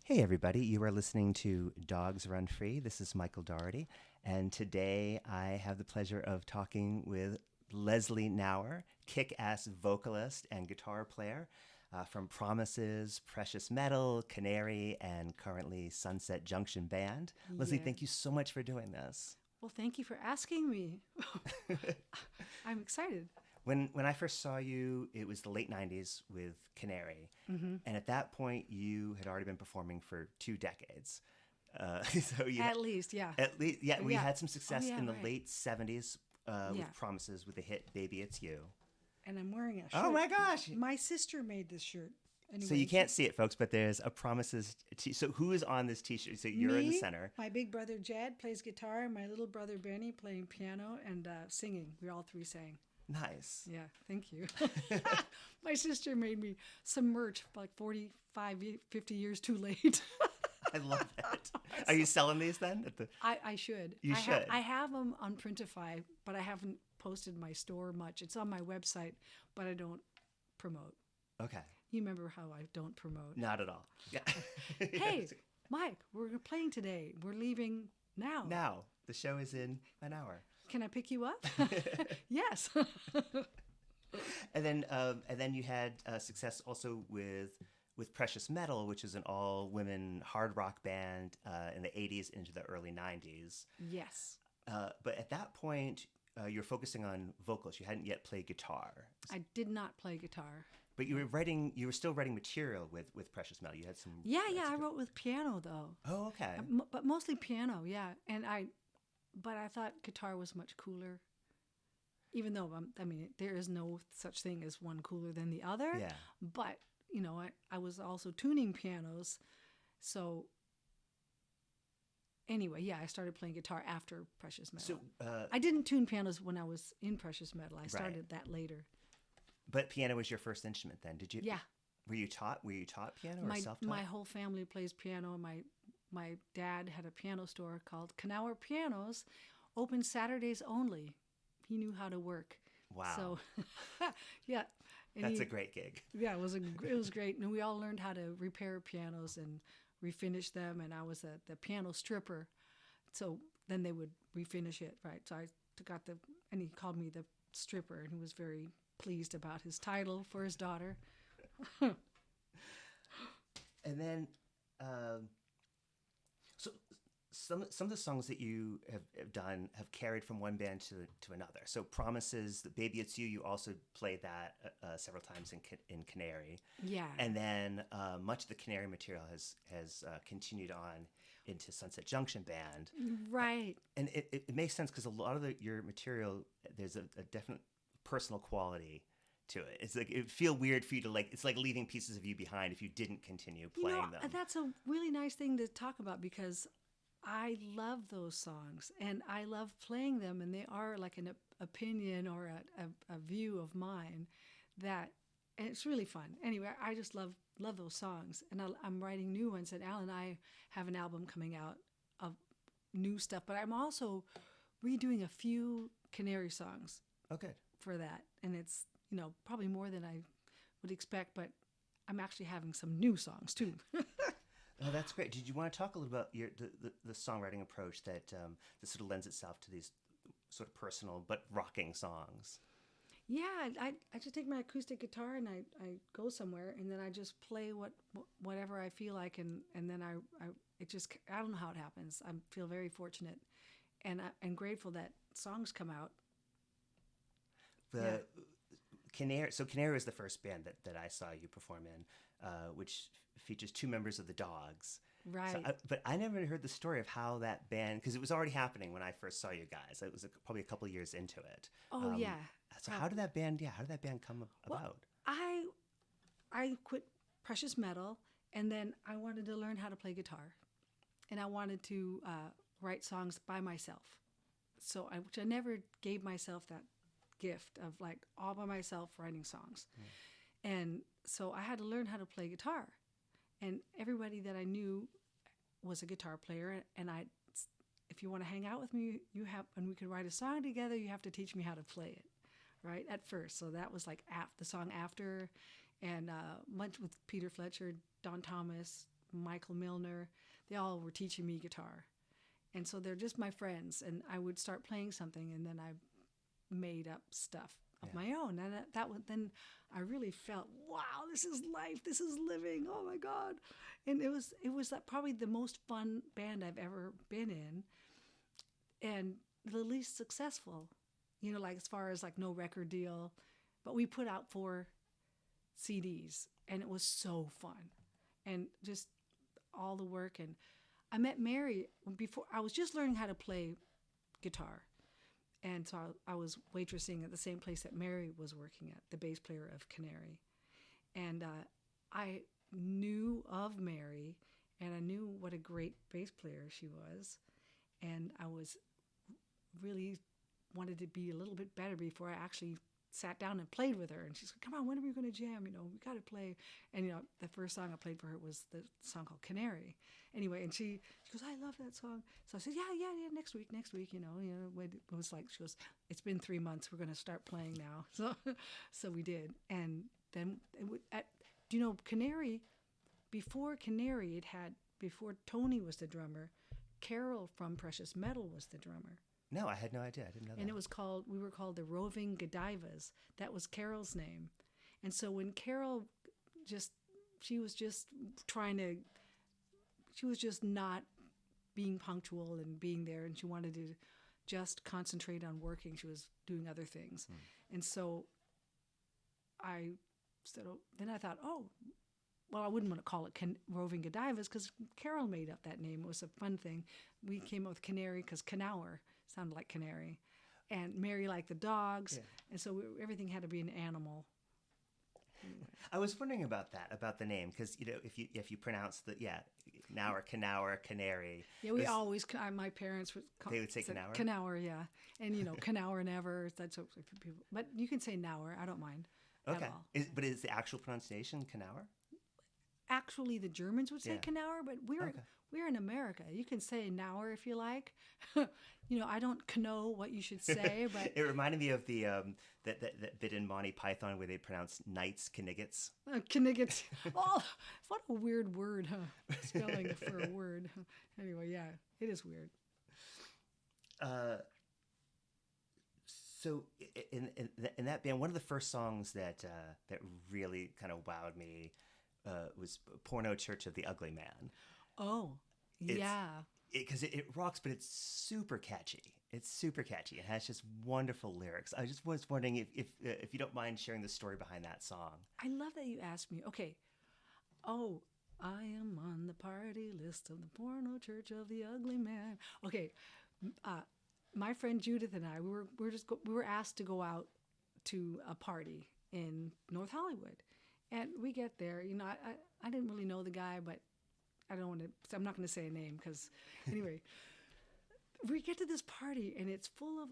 Hey, everybody. You are listening to Dogs Run Free. This is Michael Doherty. And today I have the pleasure of talking with Leslie Knauer, kick ass vocalist and guitar player from Promises, Precious Metal, Kanary, and currently Sunset Junction Band. Leslie, Yeah. thank you so much for doing this. Well, thank you for asking me. I'm excited. When I first saw you, it was the late 90s with Kanary. And at that point, you had already been performing for 2 decades. So you At least, yeah. At least, yeah, we Yeah. had some success Oh, yeah, in the right. late 70s Yeah. with Promises with the hit Baby It's You. And I'm wearing a shirt. Oh my gosh. My sister made this shirt. Anyway, So you can't see it, folks, but there's a Promises so who is on this t-shirt? So you're in the Me, center. my big brother Jed plays guitar, and my little brother Benny playing piano and singing. We all three sang. Nice. Yeah, thank you. My sister made me some merch like 45, 50 years too late. I love it. Are you selling these then? I should. You should. I have them on Printify, but I haven't posted my store much. It's on my website, but I don't promote. Okay. You remember how I don't promote. Not at all. Yeah. Hey, Mike, we're playing today. We're leaving now. Now, the show is in an hour. Can I pick you up? Yes. And then you had success also with Precious Metal, which is an all-women hard rock band in the 80s into the early 90s. Yes. But at that point, you were focusing on vocals. You hadn't yet played guitar. I did not play guitar. But you were still writing material with Precious Metal. You had some. Yeah, I wrote with piano though. Oh, okay. But mostly piano, yeah. But I thought guitar was much cooler. Even though, there is no such thing as one cooler than the other. Yeah. But, I was also tuning pianos. So, anyway, yeah, I started playing guitar after Precious Metal. So I didn't tune pianos when I was in Precious Metal. I started that later. But piano was your first instrument then, did you? Yeah. Were you taught piano or self-taught? My whole family plays piano. My dad had a piano store called Knauer Pianos, open Saturdays only. He knew how to work. Wow. So, yeah. And That's a great gig. Yeah, it was great. And we all learned how to repair pianos and refinish them. And I was the piano stripper. So then they would refinish it, right? So I and he called me the stripper, and he was very pleased about his title for his daughter. And then, so some of the songs that you have done have carried from one band to another. So Promises, the Baby It's You also played that several times in Kanary. Yeah. And then much of the Kanary material has continued on into Sunset Junction Band. Right. And it makes sense because a lot of your material, there's a definite personal quality to it. It's like it feel weird for you to it's like leaving pieces of you behind if you didn't continue playing them. That's a really nice thing to talk about because I love those songs and I love playing them, and they are like an opinion or a view of mine and it's really fun. Anyway, I just love those songs, and I'm writing new ones, and Al and I have an album coming out of new stuff, but I'm also redoing a few Kanary songs. Oh, good. For that, and it's probably more than I would expect, but I'm actually having some new songs too. Oh, that's great. Did you want to talk a little about the songwriting approach that sort of lends itself to these sort of personal but rocking songs? Yeah, I just take my acoustic guitar and I go somewhere, and then I just play whatever I feel like, and then I don't know how it happens. I feel very fortunate and grateful that songs come out. Kanary was the first band that I saw you perform in, which features two members of the Dogs. Right. But I never heard the story of how that band, because it was already happening when I first saw you guys. It was probably a couple years into it. Oh, yeah. So how did that band come about? I quit Precious Metal, and then I wanted to learn how to play guitar, and I wanted to write songs by myself. So which I never gave myself that gift of all by myself writing songs. And so I had to learn how to play guitar, and everybody that I knew was a guitar player, and if you want to hang out with me, and we could write a song together, you have to teach me how to play it, right, at first. So that was like the song After, and much with Peter Fletcher, Don Thomas, Michael Milner. They all were teaching me guitar. And so they're just my friends. And I would start playing something, and then I made up stuff of my own. And then I really felt, wow, this is life. This is living. Oh, my God. And it was probably the most fun band I've ever been in, and the least successful, like as far as like no record deal. But we put out 4 CDs, and it was so fun. And just all the work. And I met Mary before. I was just learning how to play guitar. And so I was waitressing at the same place that Mary was working at, the bass player of Kanary. And I knew of Mary, and I knew what a great bass player she was. And I was really wanted to be a little bit better before I actually sat down and played with her. And she said, come on, when are we going to jam? We got to play. And, the first song I played for her was the song called Kanary. Anyway, and she goes, I love that song. So I said, yeah, next week. When it was like, she goes, it's been 3 months. We're going to start playing now. So we did. And then, Kanary, before Tony was the drummer, Carol from Precious Metal was the drummer. No, I had no idea. I didn't know that. And we were called the Roving Godivas. That was Carol's name. And so when Carol she was just not being punctual and being there, and she wanted to just concentrate on working. She was doing other things. And so then I thought, I wouldn't want to call it Roving Godivas because Carol made up that name. It was a fun thing. We came up with Kanary because Knauer sounded like canary, and Mary liked the dogs, and so everything had to be an animal. Anyway. I was wondering about the name, because if you pronounce the Knauer, Kanary. Yeah, we always my parents would they would say Knauer. Knauer, yeah, and Knauer never. That's what people, but you can say Knauer. I don't mind. Okay, at all. But is the actual pronunciation Knauer? Actually, the Germans would say Knauer, but we're in America. You can say Knauer if you like. I don't know what you should say, but it reminded me of the that bit in Monty Python where they pronounce knights Kniggets. Kniggets. Oh, what a weird word, huh? Spelling for a word. Anyway, yeah, it is weird. So in that band, one of the first songs that really kind of wowed me was Porno Church of the Ugly Man. Oh, yeah. Because it rocks, but it's super catchy. It's super catchy. It has just wonderful lyrics. I just was wondering if you don't mind sharing the story behind that song. I love that you asked me. Okay. Oh, I am on the party list of the Porno Church of the Ugly Man. Okay. My friend Judith and I, we were asked to go out to a party in North Hollywood. And we get there, I didn't really know the guy, but I'm not going to say a name because, anyway, we get to this party and it's full of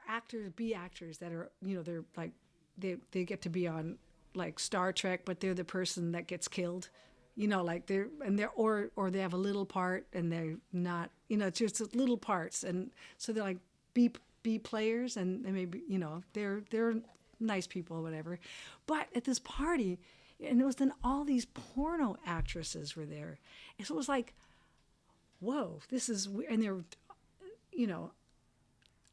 actors that are, they're like, they get to be on like Star Trek, but they're the person that gets killed, or they have a little part and they're not, it's just little parts. And so they're like B players, and they maybe, they're nice people or whatever. But at this party, and it was then all these porno actresses were there. And so it was like, whoa, this is weird. And they're,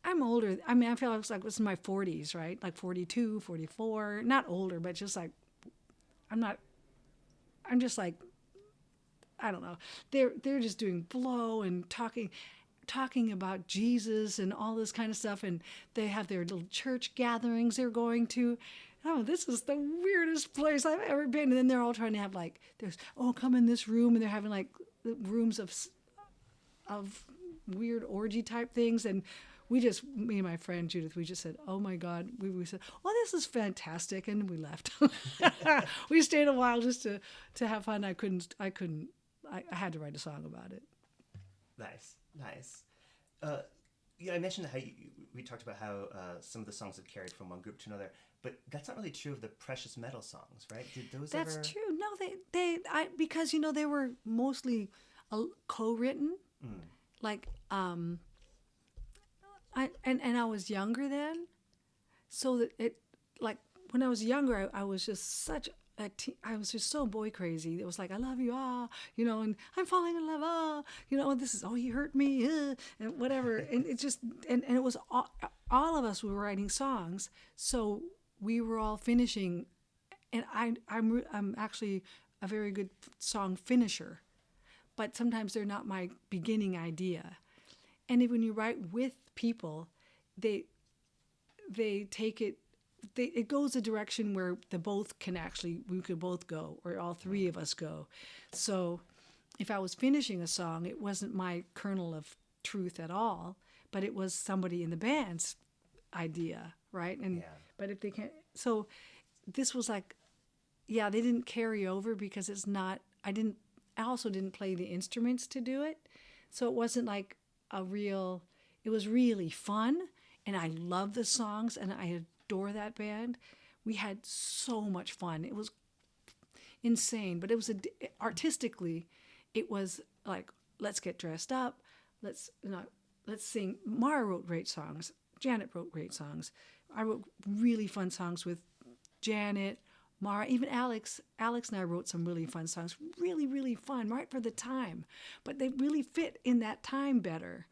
I'm older. I mean, I feel like it was in my 40s, right? Like 42, 44, not older, but just like, I'm just like, I don't know. They're just doing blow and talking about Jesus and all this kind of stuff, and they have their little church gatherings they're going to. Oh, this is the weirdest place I've ever been. And then they're all trying to have come in this room, and they're having like rooms of weird orgy type things. And me and my friend Judith, we just said, oh my God. We said, well, this is fantastic. And we left. We stayed a while just to have fun. I had to write a song about it. Nice. I mentioned how we talked about how some of the songs have carried from one group to another, but that's not really true of the Precious Metal songs, right? Did those That's ever... true. No, because they were mostly co-written. Like I was younger then, so that it, like when I was younger, I was just such I was just so boy crazy. It was like, I love you, and I'm falling in love, and this is, oh, he hurt me, and whatever. And it just, and it was all of us were writing songs. So we were all finishing, and I'm actually a very good song finisher, but sometimes they're not my beginning idea. And when you write with people, they take it, it goes a direction where we could both go, or all three of us go. So if I was finishing a song, it wasn't my kernel of truth at all, but it was somebody in the band's idea, right? And but if they can't, so this was like, they didn't carry over because it's not. I also didn't play the instruments to do it, so it wasn't like it was really fun, and I love the songs, and I adore that band. We had so much fun. It was insane, but it was artistically, it was like, let's get dressed up, let's sing. Mara wrote great songs. Janet wrote great songs. I wrote really fun songs with Janet, Mara, even Alex. Alex and I wrote some really fun songs, really, really fun, right for the time. But they really fit in that time better,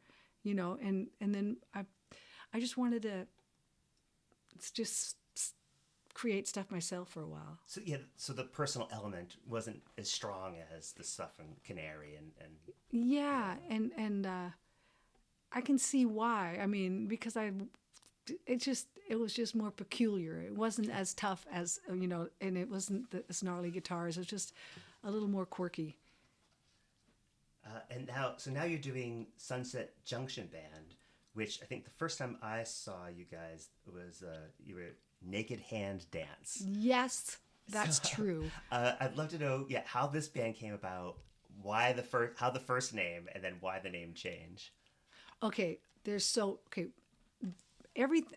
and then I just wanted to just create stuff myself for a while. So the personal element wasn't as strong as the stuff from Kanary and and I can see why. I mean, because it was just more peculiar. It wasn't as tough as, and it wasn't as gnarly guitars. It was just a little more quirky. And now you're doing Sunset Junction Band, which I think the first time I saw you guys was you were Naked Hand Dance. Yes, that's true. I'd love to know, how this band came about, how the first name, and then why the name change. Okay,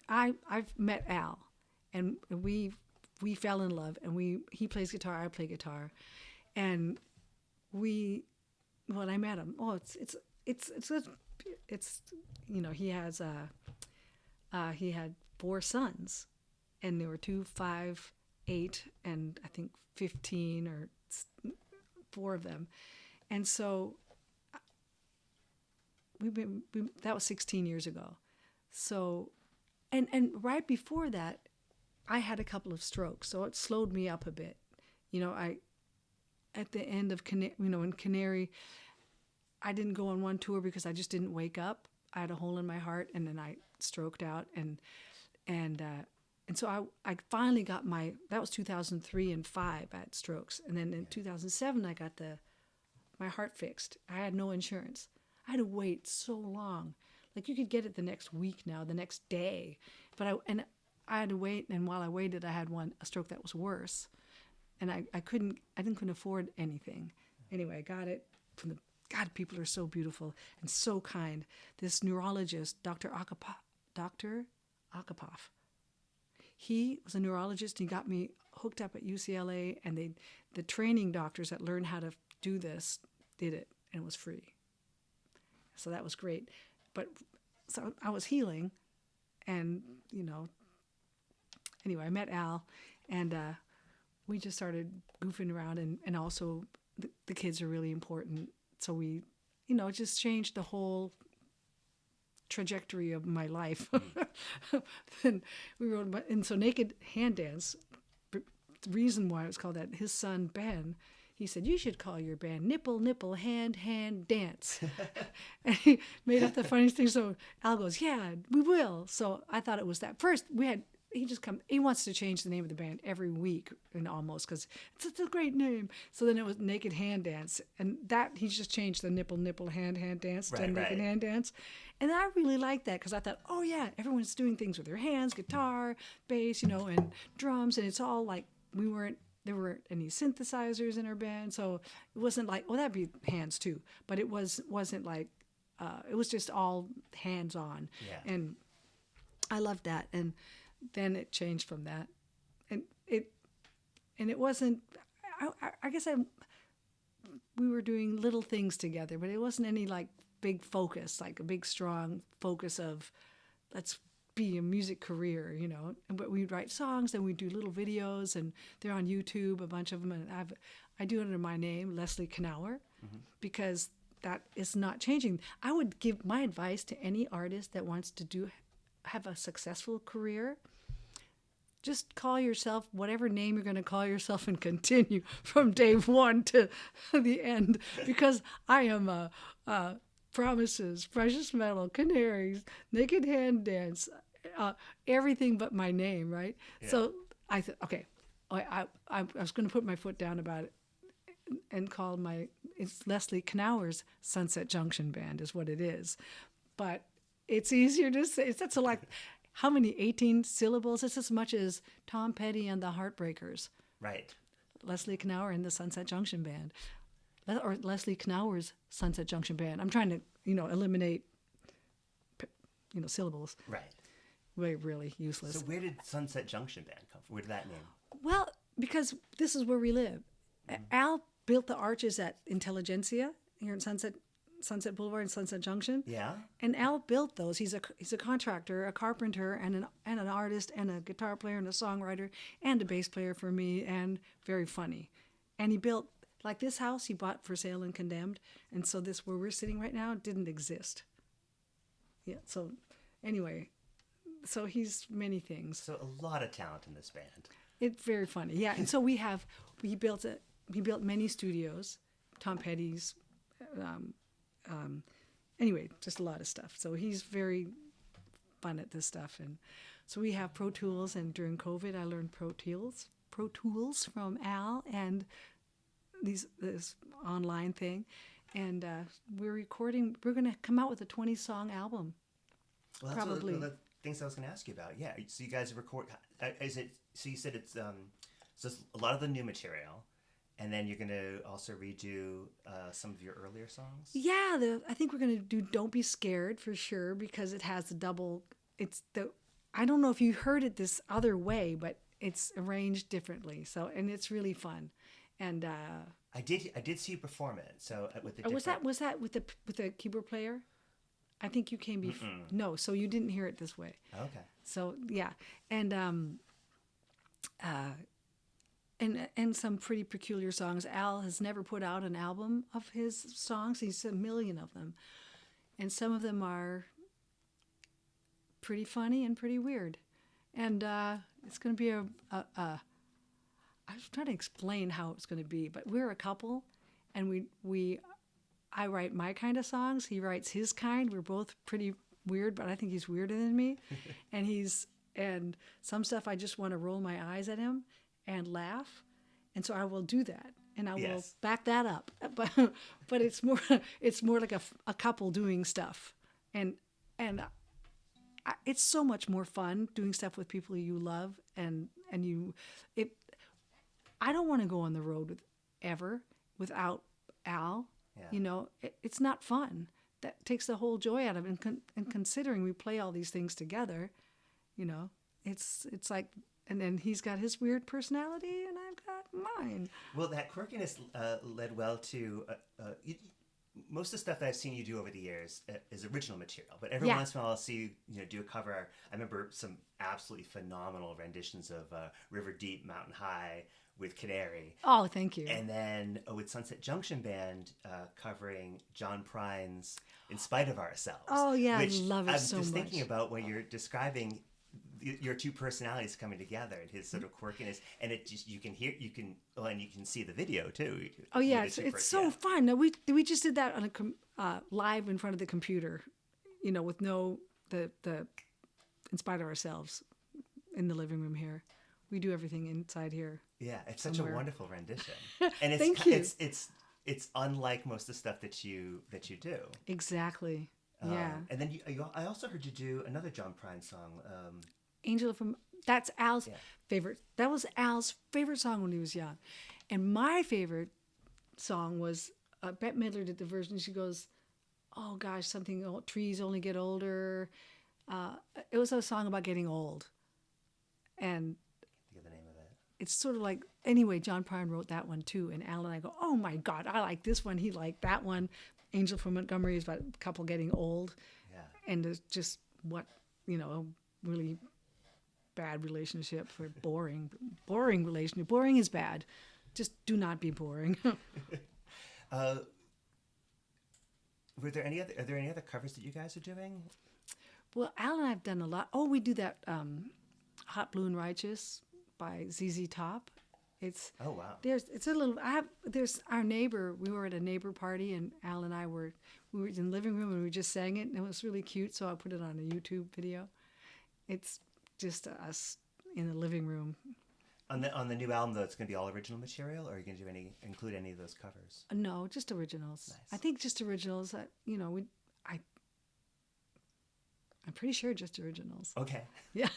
I've met Al, and we fell in love, and he plays guitar, I play guitar, and when I met him, he had 4 sons, and there were 2, 5, 8, and I think 15 or 4 of them, and so that was 16 years ago. So, and right before that, I had a couple of strokes, so it slowed me up a bit. At the end of in Kanary, I didn't go on one tour because I just didn't wake up. I had a hole in my heart, and then I stroked out, and so I finally got that was 2003 and 5. I had strokes, and then in 2007 I got my heart fixed. I had no insurance. I had to wait so long. Like, you could get it the next week now, the next day, but I had to wait, and while I waited, I had a stroke that was worse, and I couldn't afford anything. Anyway, I got it from God, people are so beautiful and so kind. This neurologist, Dr. Akapoff, he was a neurologist. He got me hooked up at UCLA, and the training doctors that learned how to do this did it, and it was free. So that was great. But so I was healing, and anyway, I met Al, and we just started goofing around, and also the kids are really important. So we, it just changed the whole trajectory of my life. Then we wrote, and so Naked Hand Dance, the reason why it was called that, his son Ben, he said, you should call your band Nipple, Nipple, Hand, Hand, Dance. And he made up the funniest thing. So Al goes, yeah, we will. So I thought it was that. First, he wants to change the name of the band every week, and almost, because it's a great name. So then it was Naked Hand Dance, and that he just changed the Nipple, Nipple, Hand, Hand Dance to Naked Hand Dance. And I really liked that, because I thought, oh yeah, everyone's doing things with their hands, guitar, bass, and drums, and it's all like, there weren't any synthesizers in our band, so it wasn't like, that'd be hands too, but it wasn't like, it was just all hands on. Yeah. And I loved that. And then it changed from that, and it wasn't. I guess we were doing little things together, but it wasn't any like big focus, like a big strong focus of let's be a music career, But we'd write songs and we'd do little videos, and they're on YouTube, a bunch of them. And I do it under my name, Leslie Knauer, because that is not changing. I would give my advice to any artist that wants to have a successful career. Just call yourself whatever name you're going to call yourself and continue from day one to the end, because I am Promises, Precious Metal, Canaries, Naked Hand Dance, everything but my name, right? Yeah. So I thought, okay, I was going to put my foot down about it and call it's Leslie Knauer's Sunset Junction Band is what it is. But it's easier to say. That's like, how many, 18 syllables? It's as much as Tom Petty and the Heartbreakers. Right. Leslie Knauer and the Sunset Junction Band. Or Leslie Knauer's Sunset Junction Band. I'm trying to, eliminate, syllables. Right. Really useless. So where did Sunset Junction Band come from? Where did that name? Well, because this is where we live. Mm-hmm. Al built the arches at Intelligentsia here in Sunset Boulevard and Sunset Junction. Yeah. And Al built those. He's a contractor, a carpenter, and an artist, and a guitar player, and a songwriter, and a bass player for me, and very funny. And he built, like this house he bought for sale and condemned, and so this where we're sitting right now didn't exist. Yeah. So anyway, so he's many things. So a lot of talent in this band. It's very funny. Yeah. And so he built many studios, Tom Petty's. Anyway, just a lot of stuff. So he's very fun at this stuff. And so we have Pro Tools, and during COVID I learned Pro Tools from Al and this online thing. And we're going to come out with a 20-song album. Well, that's probably one of the things I was going to ask you about. Yeah. So you guys record, so you said it's a lot of the new material. And then you're going to also redo some of your earlier songs? Yeah, I think we're going to do Don't Be Scared for sure, because it has I don't know if you heard it this other way, but it's arranged differently. So, and it's really fun. And I did see you perform it. So with the was that with the keyboard player? I think you came before. No, so you didn't hear it this way. Okay. So, yeah. And and some pretty peculiar songs. Al has never put out an album of his songs. He's a million of them. And some of them are pretty funny and pretty weird. And it's going to be I was trying to explain how it's going to be, but we're a couple, and I write my kind of songs. He writes his kind. We're both pretty weird, but I think he's weirder than me. And some stuff I just want to roll my eyes at him and laugh, and so I will do that, and I will back that up. But it's more like a couple doing stuff, and it's so much more fun doing stuff with people you love, I don't want to go on the road without Al. Yeah. It's not fun. That takes the whole joy out of it. And considering we play all these things together, it's like. And then he's got his weird personality, and I've got mine. Well, that quirkiness led well to most of the stuff that I've seen you do over the years is original material. But every once in a while, I'll see you do a cover. I remember some absolutely phenomenal renditions of "River Deep, Mountain High" with Kanary. Oh, thank you. And then with Sunset Junction Band covering John Prine's "In Spite of Ourselves." Oh yeah, which I love it so much. I'm just thinking about when you're describing your two personalities coming together and his sort of quirkiness, and it just you can see the video too. Oh yeah, it's so fun. No, we just did that on a live in front of the computer, with the In Spite of Ourselves in the living room here. We do everything inside here. Yeah, it's such a wonderful rendition, and it's unlike most of the stuff that you do. Exactly. Yeah. And then I also heard you do another John Prine song. Angel from, that's Al's favorite. That was Al's favorite song when he was young. And my favorite song was, Bette Midler did the version. She goes, oh gosh, trees only get older. It was a song about getting old. And I think of the name of it. It's sort of like, anyway, John Prine wrote that one too. And Al and I go, oh my God, I like this one. He liked that one. Angel from Montgomery is about a couple getting old. Yeah. And it's just really bad relationship for boring. Boring relationship. Boring is bad. Just do not be boring. Are there any other covers that you guys are doing? Well, Al and I have done a lot. Oh, we do that Hot Blue and Righteous by ZZ Top. It's Oh wow. There's our neighbor. We were at a neighbor party, and Al and I we were in the living room, and we just sang it, and it was really cute. So I put it on a YouTube video. It's just us in the living room. On the new album though, it's going to be all original material, or are you going to include any of those covers? No, just originals. Nice. I think just originals. I'm pretty sure just originals. Okay. Yeah.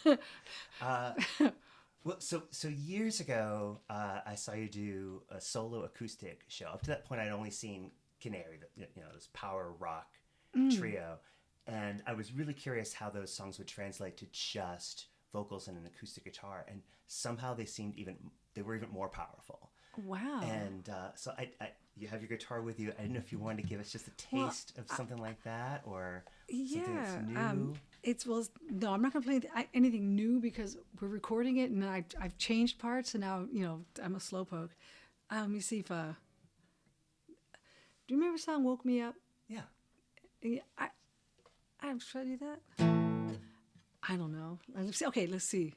Well, so years ago, I saw you do a solo acoustic show. Up to that point, I'd only seen Kanary, this power rock trio, and I was really curious how those songs would translate to just vocals and an acoustic guitar, and somehow they were even more powerful. Wow. And so you have your guitar with you. I didn't know if you wanted to give us just a taste of something like that, or something that's new. No, I'm not going to play anything new because we're recording it, and I've changed parts, and now I'm a slowpoke. Let me see if do you remember the song "Woke Me Up"? Yeah. I'm trying to do that. I don't know. Let's see. Okay, let's see.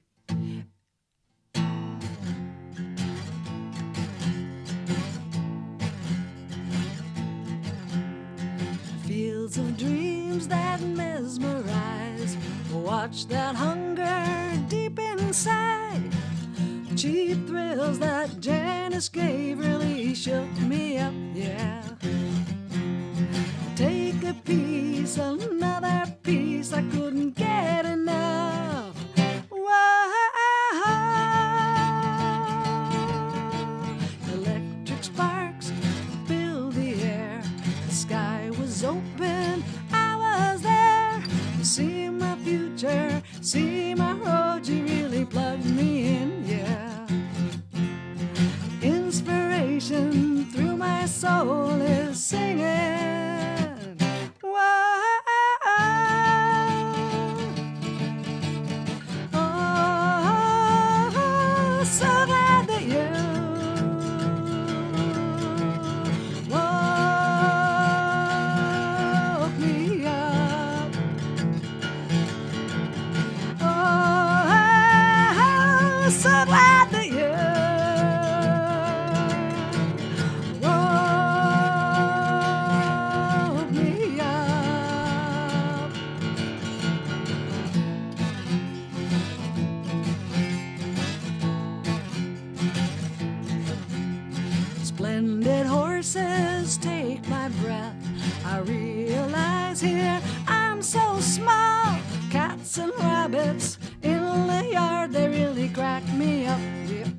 Fields of dreams that mesmerize. Watch that hunger deep inside. Cheap thrills that Janice gave really shook me up, yeah. Take a piece, another piece, I couldn't get enough. Whoa. Electric sparks filled the air. The sky was open, I was there. See my future, see my road, you really plugged me in, yeah. Inspiration through my soul is singing. Splendid horses take my breath. I realize here I'm so small. Cats and rabbits in the yard, they really crack me up. Yeah.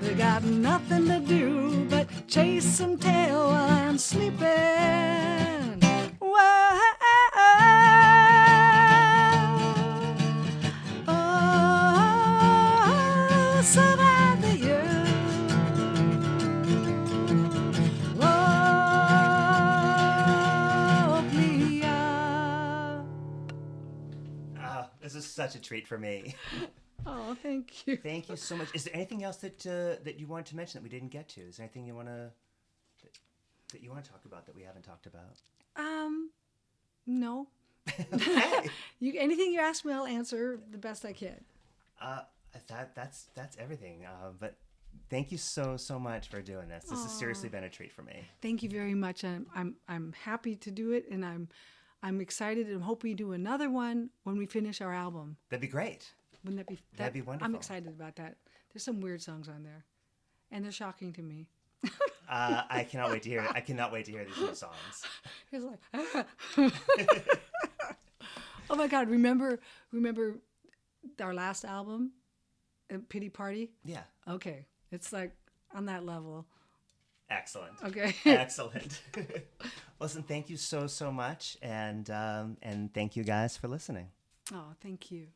They got nothing to do but chase some tail while I'm sleeping. Whoa. Oh, so glad that you woke me up. This is such a treat for me. Oh, thank you. Thank you so much. Is there anything else that you wanted to mention that we didn't get to? Is there anything you want to talk about that we haven't talked about? No. Okay. Anything you ask me, I'll answer the best I can. That's everything. But thank you so much for doing this. This has seriously been a treat for me. Thank you very much. I'm happy to do it, and I'm excited, and hope we do another one when we finish our album. That'd be great. Wouldn't that be? That'd be wonderful. I'm excited about that. There's some weird songs on there, and they're shocking to me. I cannot wait to hear it. I cannot wait to hear these new songs. It's like, oh my God! Remember our last album, Pity Party? Yeah. Okay, it's like on that level. Excellent. Okay. Excellent. Listen, thank you so much, and thank you guys for listening. Oh, thank you.